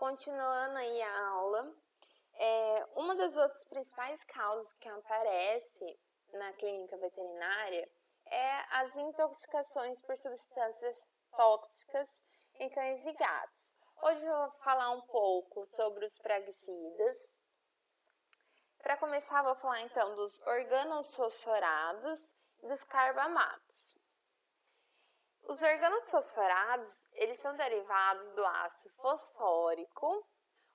continuando aí a aula, uma das outras principais causas que aparece na clínica veterinária é as intoxicações por substâncias tóxicas em cães e gatos. Hoje eu vou falar um pouco sobre os praguicidas. Para começar, vou falar então dos organofosforados e dos carbamatos. Os organofosforados, eles são derivados do ácido fosfórico,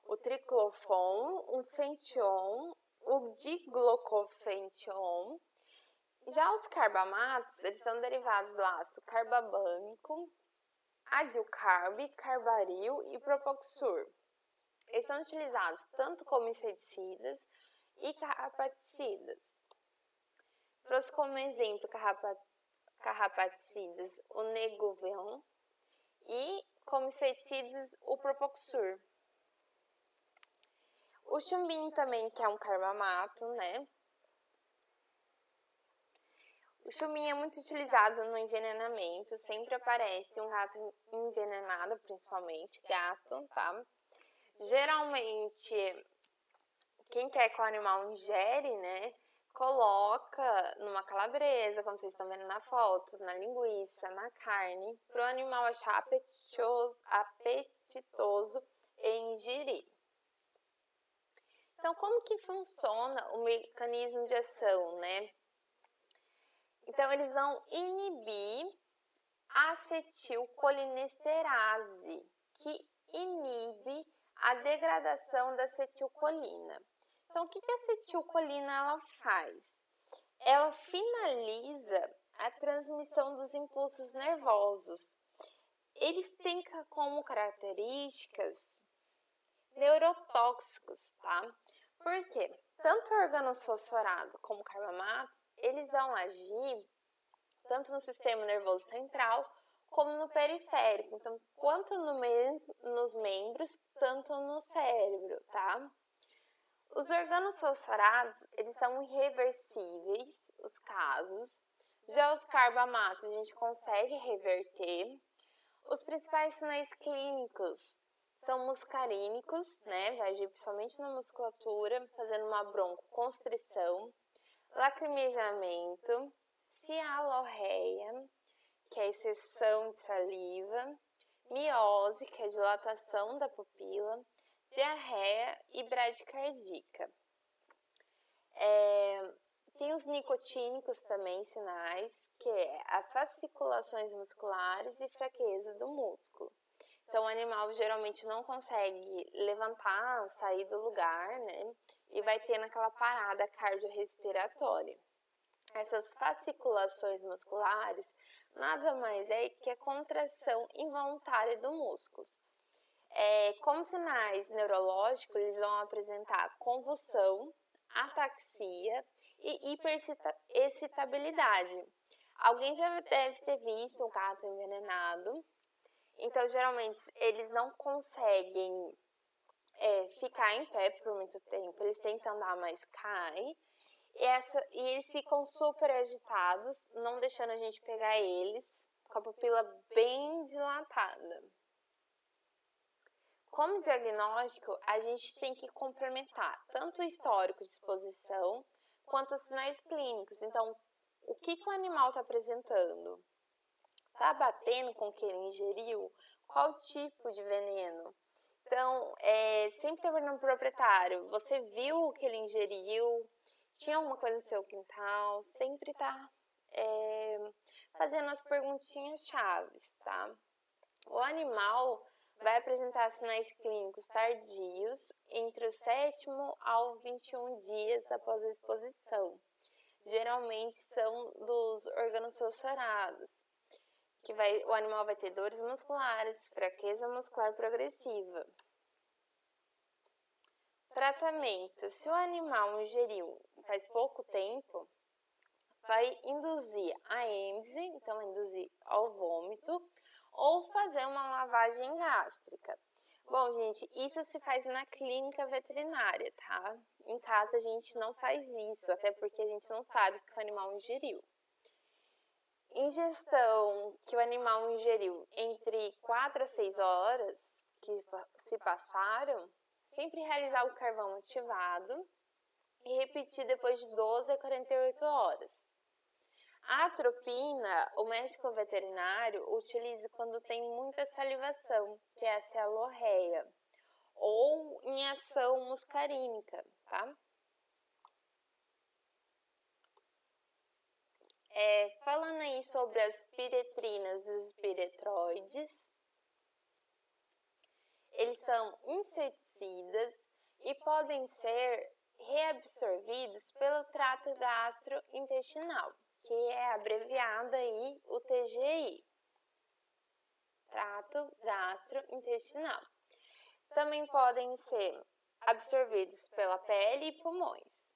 o triclofon, o fention, o diglocofention. Já os carbamatos, eles são derivados do ácido carbabâmico, adilcarb, carbaril e propoxur. Eles são utilizados tanto como inseticidas e carrapaticidas. Trouxe como exemplo carrapaticidas o Negovion e como inseticidas o propoxur. O chumbinho também, que é um carbamato, né? O chumbinho é muito utilizado no envenenamento, sempre aparece um gato envenenado, principalmente gato, tá? Geralmente, quem quer que o animal ingere, né, coloca numa calabresa, como vocês estão vendo na foto, na linguiça, na carne, para o animal achar apetitoso e ingerir. Então, como que funciona o mecanismo de ação, né? Então, eles vão inibir a acetilcolinesterase, que inibe a degradação da acetilcolina. Então, o que a acetilcolina ela faz? Ela finaliza a transmissão dos impulsos nervosos. Eles têm como características neurotóxicos, tá? Por quê? Tanto o organofosforado como o carbamatos, eles vão agir tanto no sistema nervoso central como no periférico, então, quanto nos membros, tanto no cérebro, tá? Os organofosforados, eles são irreversíveis, os casos. Já os carbamatos, a gente consegue reverter. Os principais sinais clínicos são muscarínicos, né? Vai agir principalmente na musculatura, fazendo uma broncoconstrição, lacrimejamento, cialorreia, que é a excessão de saliva, miose, que é a dilatação da pupila, diarreia e bradicardia. Tem os nicotínicos também, sinais, que é a fasciculações musculares e fraqueza do músculo. Então, o animal geralmente não consegue levantar, sair do lugar, né? E vai ter naquela parada cardiorrespiratória. Essas fasciculações musculares nada mais é que a contração involuntária do músculo. Como sinais neurológicos, eles vão apresentar convulsão, ataxia e hiperexcitabilidade. Alguém já deve ter visto um gato envenenado. Então, geralmente, eles não conseguem ficar em pé por muito tempo. Eles tentam andar, mas caem. E eles ficam super agitados, não deixando a gente pegar eles, com a pupila bem dilatada. Como diagnóstico, a gente tem que complementar tanto o histórico de exposição quanto os sinais clínicos. Então, o que o animal está apresentando? Está batendo com o que ele ingeriu? Qual tipo de veneno? Então, sempre perguntando para o proprietário, você viu o que ele ingeriu? Tinha alguma coisa no seu quintal? Sempre está fazendo as perguntinhas chaves, tá? O animal vai apresentar sinais clínicos tardios entre o 7º ao 21 dias após a exposição. Geralmente são dos organofosforados, que o animal vai ter dores musculares, fraqueza muscular progressiva. Tratamento. Se o animal ingeriu faz pouco tempo, vai induzir a êmfise, então vai induzir ao vômito, ou fazer uma lavagem gástrica. Bom, gente, isso se faz na clínica veterinária, tá? Em casa a gente não faz isso, até porque a gente não sabe o que o animal ingeriu. Ingestão que o animal ingeriu entre 4 a 6 horas, que se passaram, sempre realizar o carvão ativado e repetir depois de 12 a 48 horas. A atropina, o médico veterinário utiliza quando tem muita salivação, que é a sealorreia, ou em ação muscarínica, tá? Falando aí sobre as piretrinas e os piretroides, eles são inseticidas e podem ser reabsorvidos pelo trato gastrointestinal, que é abreviado aí o TGI, trato gastrointestinal. Também podem ser absorvidos pela pele e pulmões.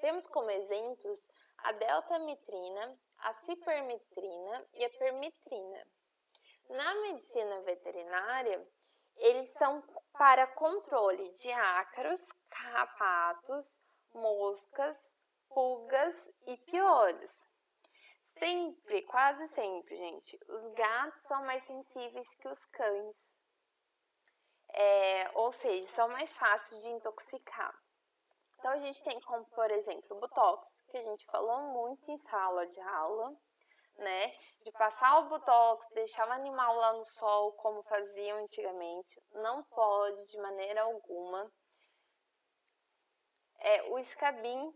Temos como exemplos a deltamitrina, a cipermetrina e a permetrina. Na medicina veterinária, eles são para controle de ácaros, carrapatos, moscas, pulgas e piolhos. Sempre, quase sempre, gente, os gatos são mais sensíveis que os cães. Ou seja, são mais fáceis de intoxicar. Então, a gente tem como, por exemplo, o botox, que a gente falou muito em sala de aula, né? De passar o botox, deixar o animal lá no sol, como faziam antigamente. Não pode, de maneira alguma. O escabim,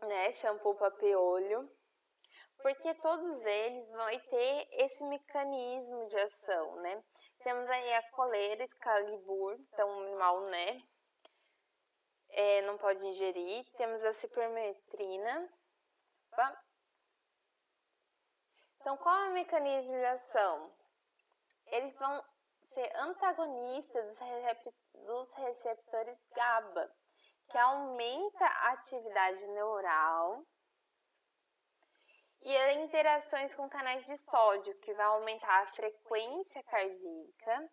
né? Shampoo para piolho. Porque todos eles vão ter esse mecanismo de ação, né? Temos aí a coleira Excalibur, então o animal, né? Não pode ingerir. Temos a cipermetrina. Então, qual é o mecanismo de ação? Eles vão ser antagonistas dos receptores GABA, que aumenta a atividade neural, e as interações com canais de sódio, que vai aumentar a frequência cardíaca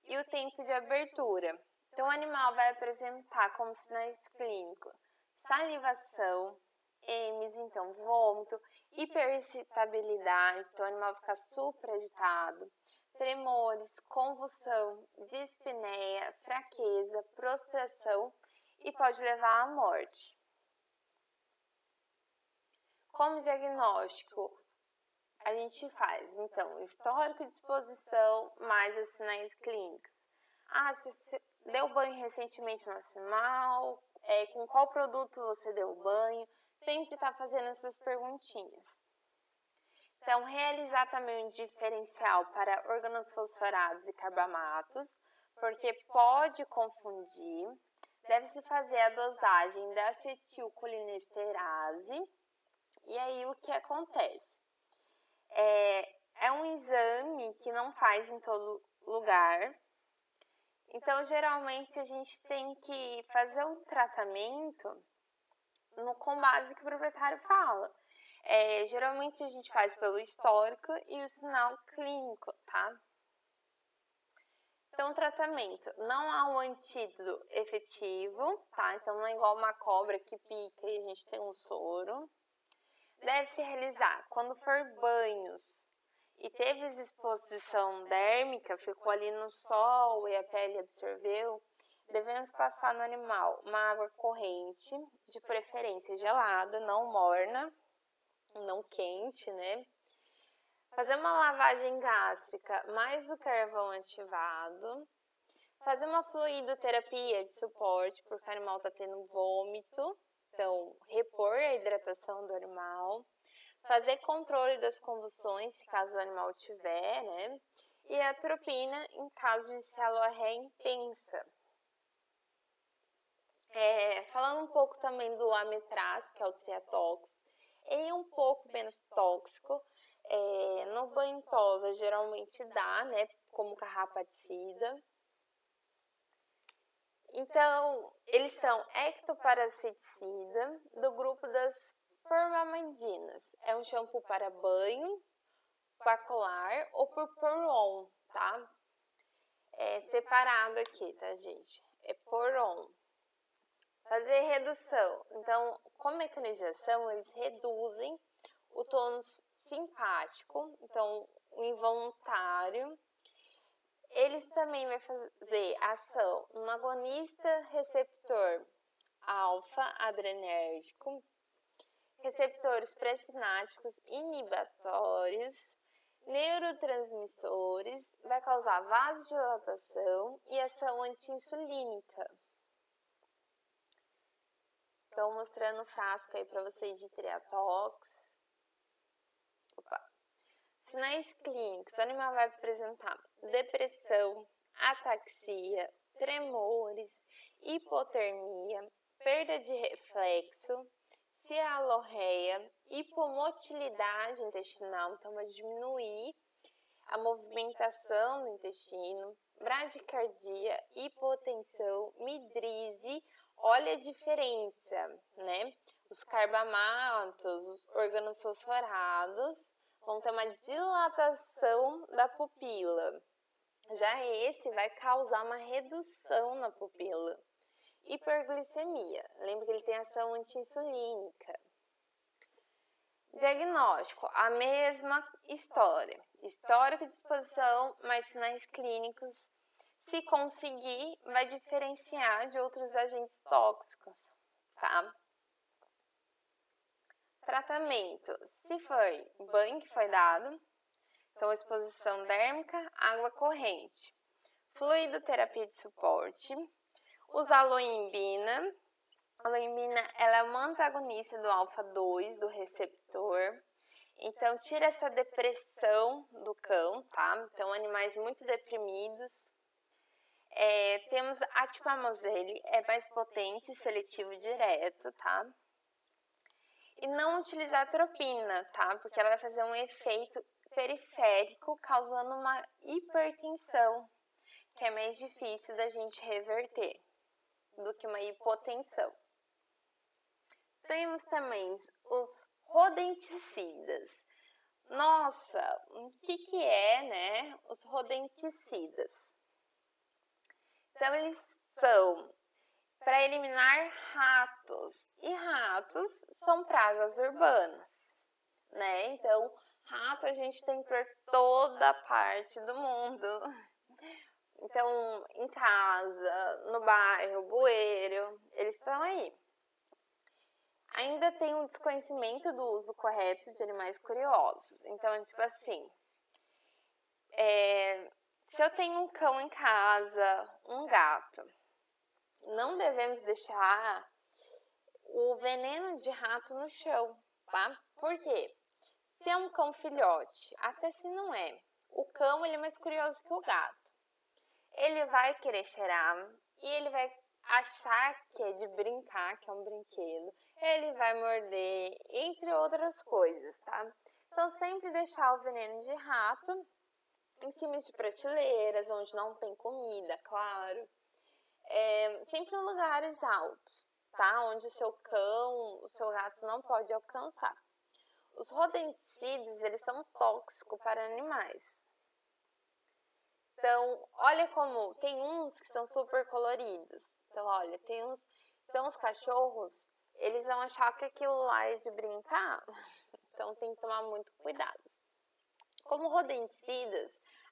e o tempo de abertura. Então, o animal vai apresentar como sinais clínicos salivação, EMS, então vômito, hiperexcitabilidade, então o animal fica super agitado, tremores, convulsão, dispneia, fraqueza, prostração e pode levar à morte. Como diagnóstico, a gente faz, então, histórico de exposição mais os sinais clínicos. Se você deu banho recentemente no animal, com qual produto você deu banho, sempre está fazendo essas perguntinhas. Então, realizar também um diferencial para organofosforados e carbamatos, porque pode confundir. Deve-se fazer a dosagem da acetilcolinesterase. E aí, o que acontece? É um exame que não faz em todo lugar. Então, geralmente, a gente tem que fazer um tratamento com base que o proprietário fala. Geralmente, a gente faz pelo histórico e o sinal clínico, tá? Então, o tratamento. Não há um antídoto efetivo, tá? Então, não é igual uma cobra que pica e a gente tem um soro. Deve-se realizar quando for banhos e teve exposição dérmica, ficou ali no sol e a pele absorveu, devemos passar no animal uma água corrente, de preferência gelada, não morna, não quente, né? Fazer uma lavagem gástrica mais o carvão ativado. Fazer uma fluidoterapia de suporte, porque o animal está tendo vômito. Então, repor a hidratação do animal. Fazer controle das convulsões, se caso o animal tiver, né? E a atropina em caso de sealorreia intensa. Falando um pouco também do ametraz, que é o triatox, ele é um pouco menos tóxico. No banho tosa geralmente dá, né? Como carrapaticida. Então, eles são ectoparasiticida do grupo das formamidinas. É um shampoo para banho, bacular ou por pour-on, tá? Separado aqui, tá, gente? É pour-on. Fazer redução. Então, com mecanização, eles reduzem o tônus simpático, então, o involuntário. Eles também vão fazer ação no agonista receptor alfa-adrenérgico, receptores pré-sinápticos inibitórios, neurotransmissores, vai causar vasodilatação e ação anti-insulínica. Estou mostrando o frasco aí para vocês de Triatox. Sinais clínicos: o animal vai apresentar depressão, ataxia, tremores, hipotermia, perda de reflexo, cialorreia, hipomotilidade intestinal, então vai diminuir a movimentação do intestino, bradicardia, hipotensão, midrise. Olha a diferença, né? Os carbamatos, os órgãos fosforados vão ter uma dilatação da pupila. Já esse vai causar uma redução na pupila. Hiperglicemia. Lembra que ele tem ação anti-insulínica. Diagnóstico: a mesma história. Histórico de exposição, mais sinais clínicos. Se conseguir, vai diferenciar de outros agentes tóxicos, tá? Tratamento: se foi banho que foi dado, então exposição dérmica, água corrente. Fluidoterapia de suporte. Usar aloimbina. A aloimbina, ela é uma antagonista do alfa-2, do receptor. Então, tira essa depressão do cão, tá? Então, animais muito deprimidos. Temos atipamozele, é mais potente, seletivo direto, tá? E não utilizar atropina, tá? Porque ela vai fazer um efeito periférico, causando uma hipertensão, que é mais difícil da gente reverter do que uma hipotensão. Temos também os rodenticidas. Nossa, o que é, né? Os rodenticidas. Então, eles são para eliminar ratos. E ratos são pragas urbanas, né? Então, rato a gente tem por toda parte do mundo. Então, em casa, no bairro, bueiro, eles estão aí. Ainda tem um desconhecimento do uso correto de animais curiosos. Então, tipo assim, se eu tenho um cão em casa, um gato, não devemos deixar o veneno de rato no chão, tá? Por quê? Se é um cão filhote, até se não é, o cão ele é mais curioso que o gato. Ele vai querer cheirar e ele vai achar que é de brincar, que é um brinquedo. Ele vai morder, entre outras coisas, tá? Então, sempre deixar o veneno de rato em cima de prateleiras, onde não tem comida, claro. Sempre em lugares altos, tá? Onde o seu cão, o seu gato não pode alcançar. Os rodenticidas, eles são tóxicos para animais. Então, olha como tem uns que são super coloridos. Então, olha, tem uns cachorros, eles vão achar que aquilo lá é de brincar. Então, tem que tomar muito cuidado. Como rodenticidas,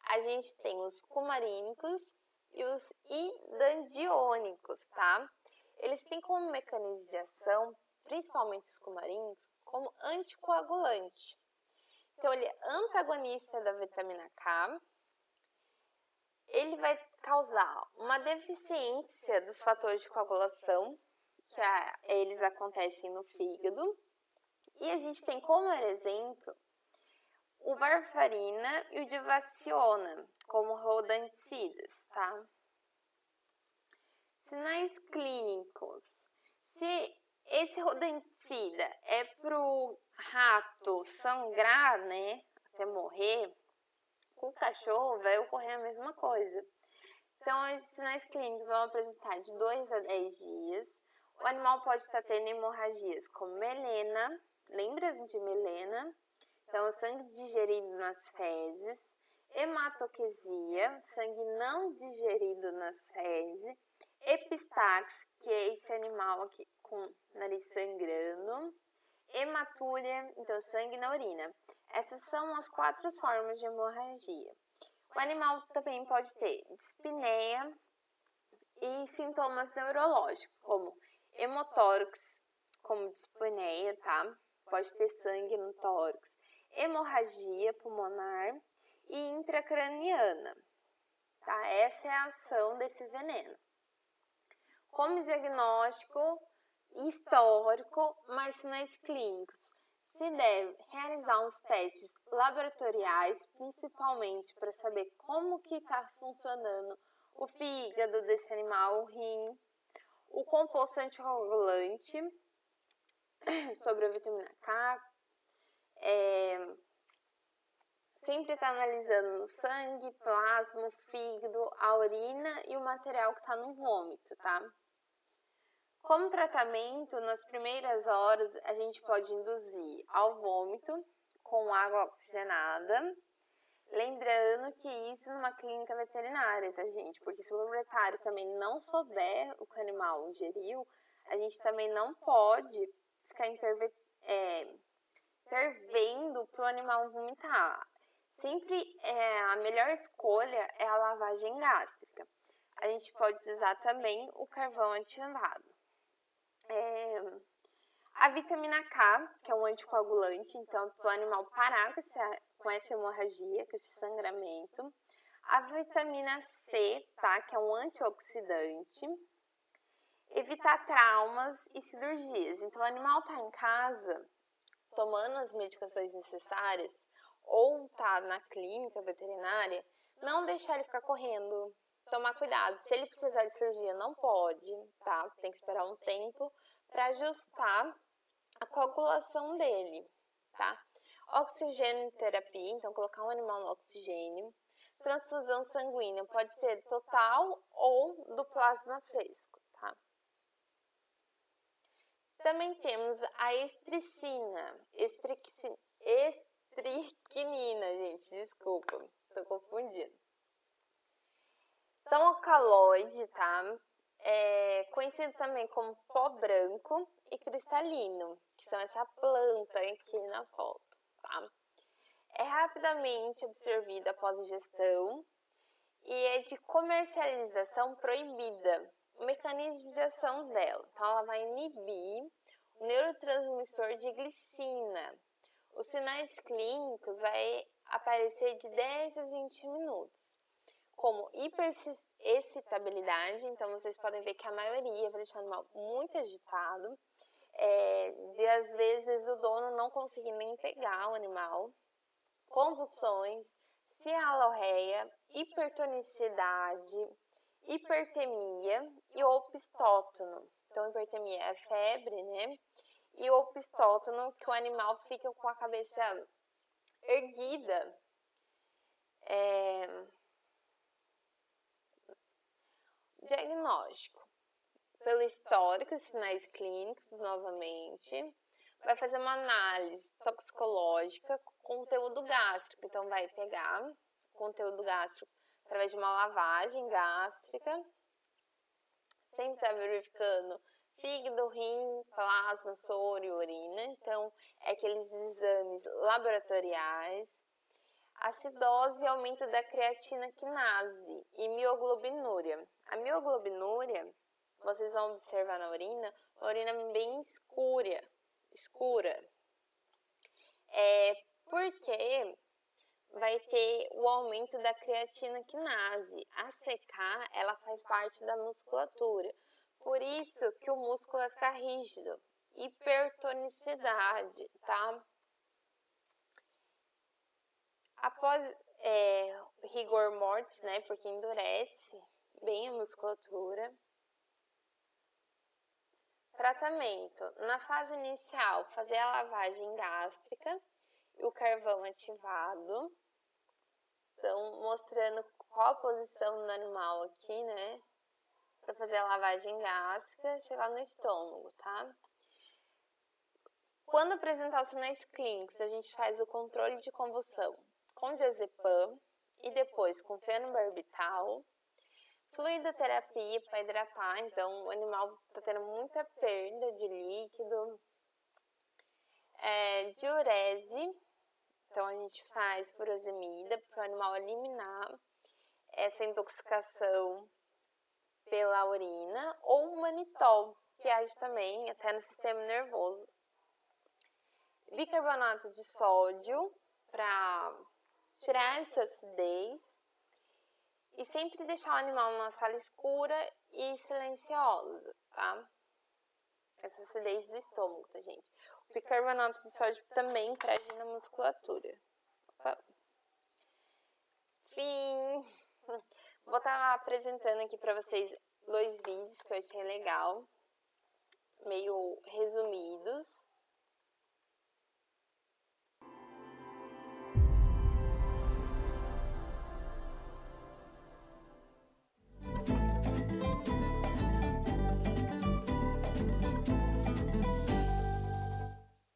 a gente tem os cumarínicos e os idandiônicos, tá? Eles têm como mecanismo de ação, principalmente os cumarínicos, como anticoagulante. Então, ele é antagonista da vitamina K. Ele vai causar uma deficiência dos fatores de coagulação, que eles acontecem no fígado. E a gente tem como exemplo o varfarina e o divaciona, como rodenticidas, tá? Sinais clínicos. Se esse rodenticida é pro rato sangrar, né, até morrer, com o cachorro vai ocorrer a mesma coisa. Então, os sinais clínicos vão apresentar de 2 a 10 dias. O animal pode estar tendo hemorragias como melena, lembra de melena? Então, sangue digerido nas fezes, hematoquesia, sangue não digerido nas fezes, epistaxe, que é esse animal aqui com nariz sangrando, hematúria, então sangue na urina. Essas são as 4 formas de hemorragia. O animal também pode ter dispneia e sintomas neurológicos, como hemotórax, como dispneia, tá? Pode ter sangue no tórax, hemorragia pulmonar e intracraniana, tá? Essa é a ação desse veneno. Como diagnóstico histórico, mas sinais clínicos, se deve realizar uns testes laboratoriais, principalmente para saber como que está funcionando o fígado desse animal, o rim, o composto anticoagulante, sobre a vitamina K, sempre está analisando o sangue, plasma, o fígado, a urina e o material que está no vômito, tá? Como tratamento, nas primeiras horas, a gente pode induzir ao vômito com água oxigenada, lembrando que isso numa clínica veterinária, tá, gente? Porque se o proprietário também não souber o que o animal ingeriu, a gente também não pode ficar intervendo para o animal vomitar. Sempre a melhor escolha é a lavagem gástrica. A gente pode usar também o carvão ativado. A vitamina K, que é um anticoagulante, então para o animal parar com essa hemorragia, com esse sangramento. A vitamina C, tá, que é um antioxidante. Evitar traumas e cirurgias. Então o animal está em casa tomando as medicações necessárias ou tá na clínica veterinária, não deixar ele ficar correndo, tomar cuidado. Se ele precisar de cirurgia, não pode, tá? Tem que esperar um tempo para ajustar a coagulação dele, tá? Oxigênio terapia, então colocar um animal no oxigênio. Transfusão sanguínea pode ser total ou do plasma fresco, tá? Também temos a estricnina, gente, desculpa, tô confundindo. São alcaloide, tá? Conhecido também como pó branco e cristalino, que são essa planta aqui na foto, tá? É rapidamente absorvida após ingestão e é de comercialização proibida. O mecanismo de ação dela, então ela vai inibir o neurotransmissor de glicina. Os sinais clínicos vai aparecer de 10 a 20 minutos, como hiperexcitabilidade, então vocês podem ver que a maioria vai deixar o animal muito agitado, e às vezes o dono não consegue nem pegar o animal, convulsões, cialorreia, hipertonicidade, hipertemia e opistótono. Então, hipertemia é febre, né? E o opistótono, que o animal fica com a cabeça erguida. Diagnóstico. Pelo histórico, sinais clínicos, novamente. Vai fazer uma análise toxicológica com conteúdo gástrico. Então, vai pegar conteúdo gástrico através de uma lavagem gástrica. Sempre está verificando fígado, rim, plasma, soro e urina. Então, é aqueles exames laboratoriais. Acidose e aumento da creatina quinase e mioglobinúria. A mioglobinúria, vocês vão observar na urina, uma urina bem escura. Porque vai ter o aumento da creatina quinase. A CK, ela faz parte da musculatura. Por isso que o músculo vai ficar rígido. Hipertonicidade, tá? Após rigor mortis, né? Porque endurece bem a musculatura. Tratamento. Na fase inicial, fazer a lavagem gástrica e o carvão ativado. Então, mostrando qual a posição do animal aqui, né? Para fazer a lavagem gástrica, chegar no estômago, tá? Quando apresentar os sinais clínicos, a gente faz o controle de convulsão com diazepam e depois com fenobarbital. Fluidoterapia para hidratar, então o animal está tendo muita perda de líquido. Diurese, Então, a gente faz furosemida para o animal eliminar essa intoxicação pela urina, ou manitol, que age também até no sistema nervoso. Bicarbonato de sódio para tirar essa acidez e sempre deixar o animal numa sala escura e silenciosa, tá? Essa acidez do estômago, tá, gente? O bicarbonato de sódio também para agir na musculatura. Opa. Fim! Vou estar apresentando aqui para vocês 2 vídeos que eu achei legal, meio resumidos.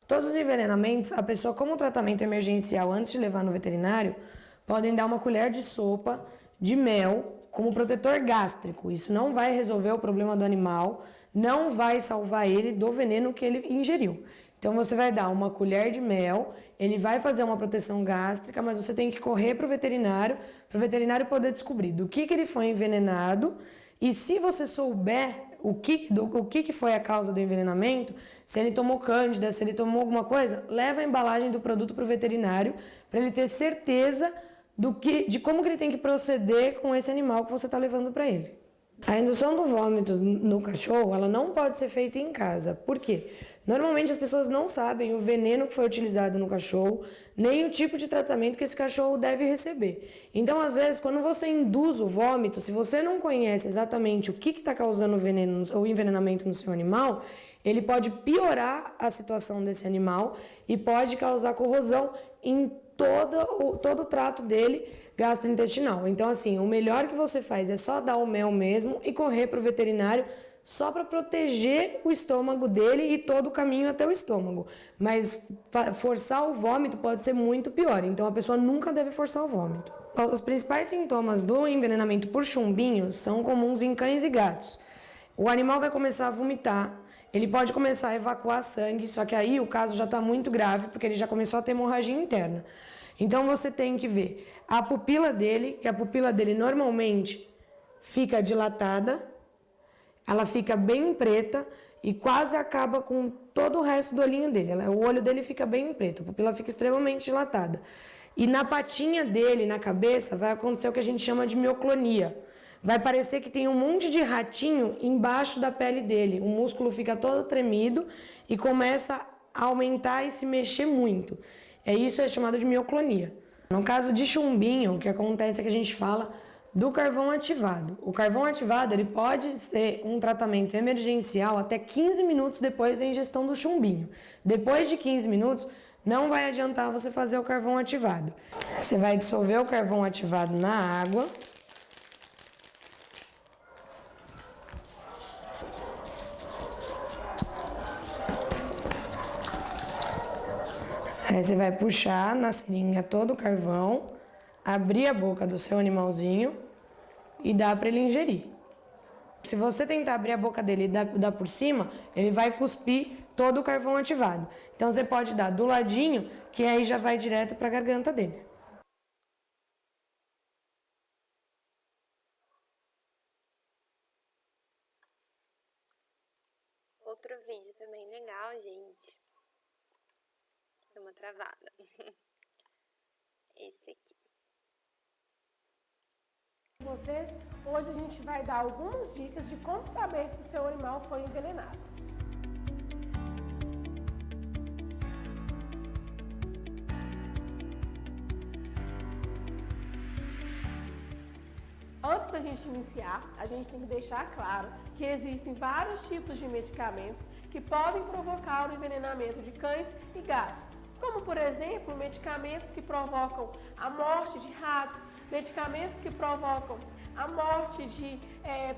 Todos os envenenamentos, a pessoa, como tratamento emergencial antes de levar no veterinário, podem dar uma colher de sopa de mel como protetor gástrico. Isso não vai resolver o problema do animal, não vai salvar ele do veneno que ele ingeriu. Então você vai dar uma colher de mel, ele vai fazer uma proteção gástrica, mas você tem que correr para o veterinário poder descobrir do que ele foi envenenado. E se você souber o que foi a causa do envenenamento, se ele tomou cândida, se ele tomou alguma coisa, leva a embalagem do produto para o veterinário para ele ter certeza de como que ele tem que proceder com esse animal que você está levando para ele. A indução do vômito no cachorro, ela não pode ser feita em casa. Por quê? Normalmente as pessoas não sabem o veneno que foi utilizado no cachorro, nem o tipo de tratamento que esse cachorro deve receber. Então, às vezes, quando você induz o vômito, se você não conhece exatamente o que está causando o veneno ou envenenamento no seu animal, ele pode piorar a situação desse animal e pode causar corrosão em todo o trato dele gastrointestinal. Então, assim, o melhor que você faz é só dar o mel mesmo e correr para o veterinário só para proteger o estômago dele e todo o caminho até o estômago. Mas forçar o vômito pode ser muito pior, então a pessoa nunca deve forçar o vômito. Os principais sintomas do envenenamento por chumbinho são comuns em cães e gatos. O animal vai começar a vomitar, ele pode começar a evacuar sangue, só que aí o caso já está muito grave, porque ele já começou a ter hemorragia interna. Então você tem que ver a pupila dele, que a pupila dele normalmente fica dilatada, ela fica bem preta e quase acaba com todo o resto do olhinho dele. O olho dele fica bem preto, a pupila fica extremamente dilatada. E na patinha dele, na cabeça, vai acontecer o que a gente chama de mioclonia. Vai parecer que tem um monte de ratinho embaixo da pele dele. O músculo fica todo tremido e começa a aumentar e se mexer muito. Isso é chamado de mioclonia. No caso de chumbinho, o que acontece é que a gente fala do carvão ativado. O carvão ativado ele pode ser um tratamento emergencial até 15 minutos depois da ingestão do chumbinho. Depois de 15 minutos, não vai adiantar você fazer o carvão ativado. Você vai dissolver o carvão ativado na água. Aí você vai puxar na seringa todo o carvão, abrir a boca do seu animalzinho e dar para ele ingerir. Se você tentar abrir a boca dele e dar por cima, ele vai cuspir todo o carvão ativado. Então você pode dar do ladinho, que aí já vai direto para a garganta dele. Outro vídeo também legal, gente. Deu uma travada. Esse aqui. Hoje a gente vai dar algumas dicas de como saber se o seu animal foi envenenado. Antes da gente iniciar, a gente tem que deixar claro que existem vários tipos de medicamentos que podem provocar o envenenamento de cães e gatos, como por exemplo, medicamentos que provocam a morte de ratos, medicamentos que provocam a morte de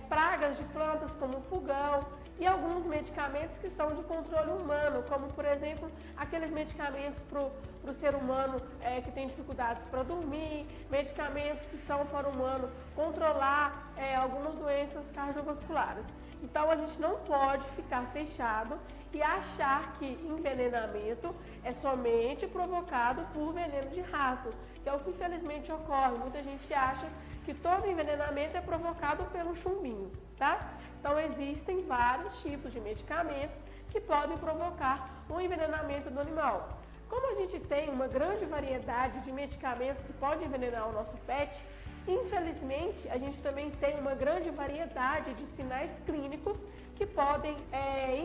pragas de plantas como o pulgão e alguns medicamentos que são de controle humano, como por exemplo aqueles medicamentos para o ser humano que tem dificuldades para dormir, medicamentos que são para o humano controlar algumas doenças cardiovasculares. Então a gente não pode ficar fechado e achar que envenenamento é somente provocado por veneno de rato, que é o que infelizmente ocorre. Muita gente acha que todo envenenamento é provocado pelo chumbinho, tá? Então existem vários tipos de medicamentos que podem provocar o envenenamento do animal. Como a gente tem uma grande variedade de medicamentos que podem envenenar o nosso pet, infelizmente a gente também tem uma grande variedade de sinais clínicos que podem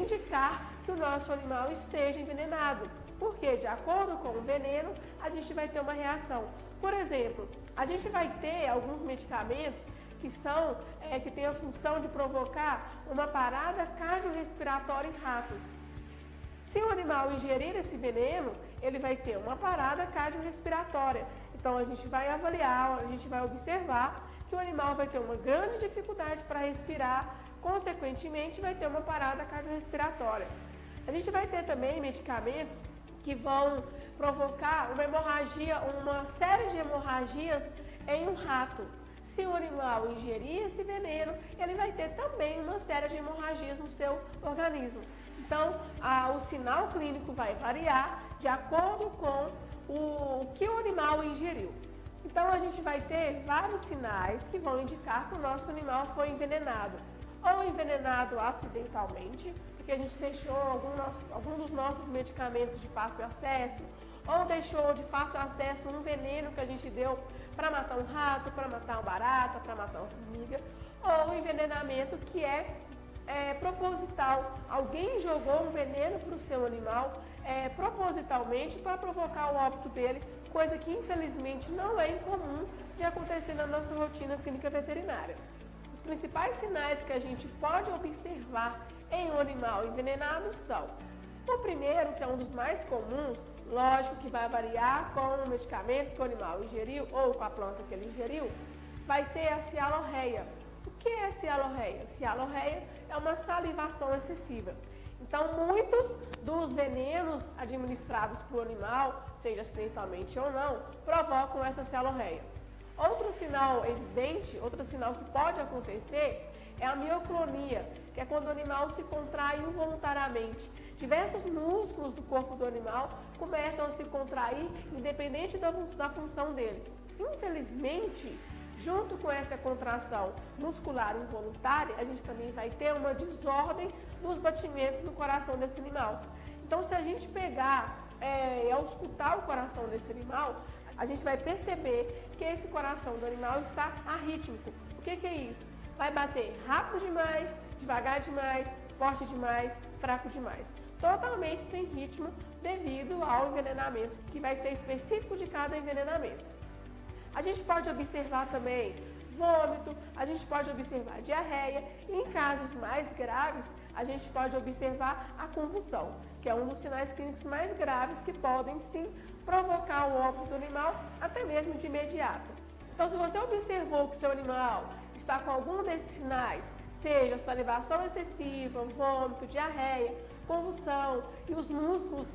indicar que o nosso animal esteja envenenado. Porque de acordo com o veneno, a gente vai ter uma reação. Por exemplo, a gente vai ter alguns medicamentos que têm a função de provocar uma parada cardiorrespiratória em ratos. Se o animal ingerir esse veneno, ele vai ter uma parada cardiorrespiratória. Então a gente vai avaliar, a gente vai observar que o animal vai ter uma grande dificuldade para respirar, consequentemente vai ter uma parada cardiorrespiratória. A gente vai ter também medicamentos que vão provocar uma hemorragia, uma série de hemorragias em um rato. Se o animal ingerir esse veneno, ele vai ter também uma série de hemorragias no seu organismo. Então, o sinal clínico vai variar de acordo com o que o animal ingeriu. Então, a gente vai ter vários sinais que vão indicar que o nosso animal foi envenenado. Ou envenenado acidentalmente, porque a gente deixou algum dos nossos medicamentos de fácil acesso, ou deixou de fácil acesso um veneno que a gente deu para matar um rato, para matar uma barata, para matar uma formiga, ou envenenamento que é proposital. Alguém jogou um veneno para o seu animal propositalmente para provocar o óbito dele, coisa que infelizmente não é incomum de acontecer na nossa rotina clínica veterinária. Os principais sinais que a gente pode observar em um animal envenenado são: o primeiro, que é um dos mais comuns, lógico que vai variar com o medicamento que o animal ingeriu ou com a planta que ele ingeriu, vai ser a cialorreia. O que é a cialorreia? Cialorreia é uma salivação excessiva. Então, muitos dos venenos administrados para o animal, seja acidentalmente ou não, provocam essa cialorreia. Outro sinal evidente, outro sinal que pode acontecer é a mioclonia, que é quando o animal se contrai involuntariamente. Diversos músculos do corpo do animal começam a se contrair, independente da função dele. Infelizmente, junto com essa contração muscular involuntária, a gente também vai ter uma desordem dos batimentos do coração desse animal. Então, se a gente pegar e auscultar o coração desse animal, a gente vai perceber que esse coração do animal está arrítmico. O que é isso? Vai bater rápido demais, devagar demais, forte demais, fraco demais. Totalmente sem ritmo devido ao envenenamento, que vai ser específico de cada envenenamento. A gente pode observar também vômito, a gente pode observar diarreia e em casos mais graves, a gente pode observar a convulsão, que é um dos sinais clínicos mais graves que podem sim provocar o óbito do animal, até mesmo de imediato. Então, se você observou que seu animal está com algum desses sinais, seja salivação excessiva, vômito, diarreia, convulsão e os músculos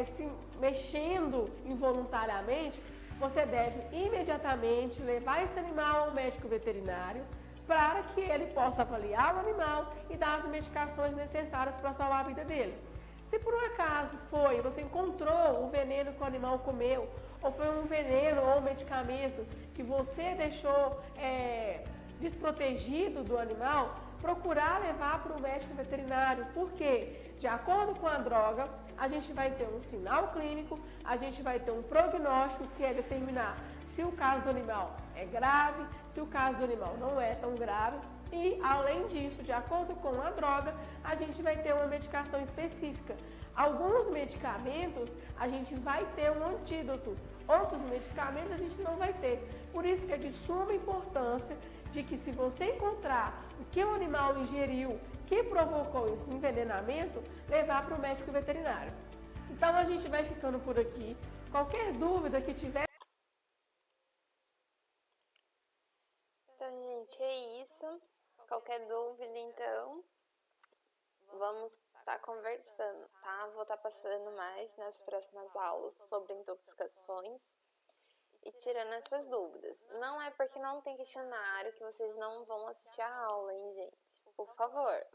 se mexendo involuntariamente, você deve imediatamente levar esse animal ao médico veterinário para que ele possa avaliar o animal e dar as medicações necessárias para salvar a vida dele. Se por um acaso você encontrou o veneno que o animal comeu, ou foi um veneno ou um medicamento que você deixou desprotegido do animal, procurar levar para o médico veterinário, porque de acordo com a droga, a gente vai ter um sinal clínico, a gente vai ter um prognóstico que é determinar se o caso do animal é grave, se o caso do animal não é tão grave. E, além disso, de acordo com a droga, a gente vai ter uma medicação específica. Alguns medicamentos a gente vai ter um antídoto, outros medicamentos a gente não vai ter. Por isso que é de suma importância de que, se você encontrar o que o animal ingeriu que provocou esse envenenamento, levar para o médico veterinário. Então a gente vai ficando por aqui. Qualquer dúvida que tiver... Então, gente, é isso. Qualquer dúvida, então, vamos estar conversando, tá? Vou estar passando mais nas próximas aulas sobre intoxicações e tirando essas dúvidas. Não é porque não tem questionário que vocês não vão assistir a aula, hein, gente? Por favor.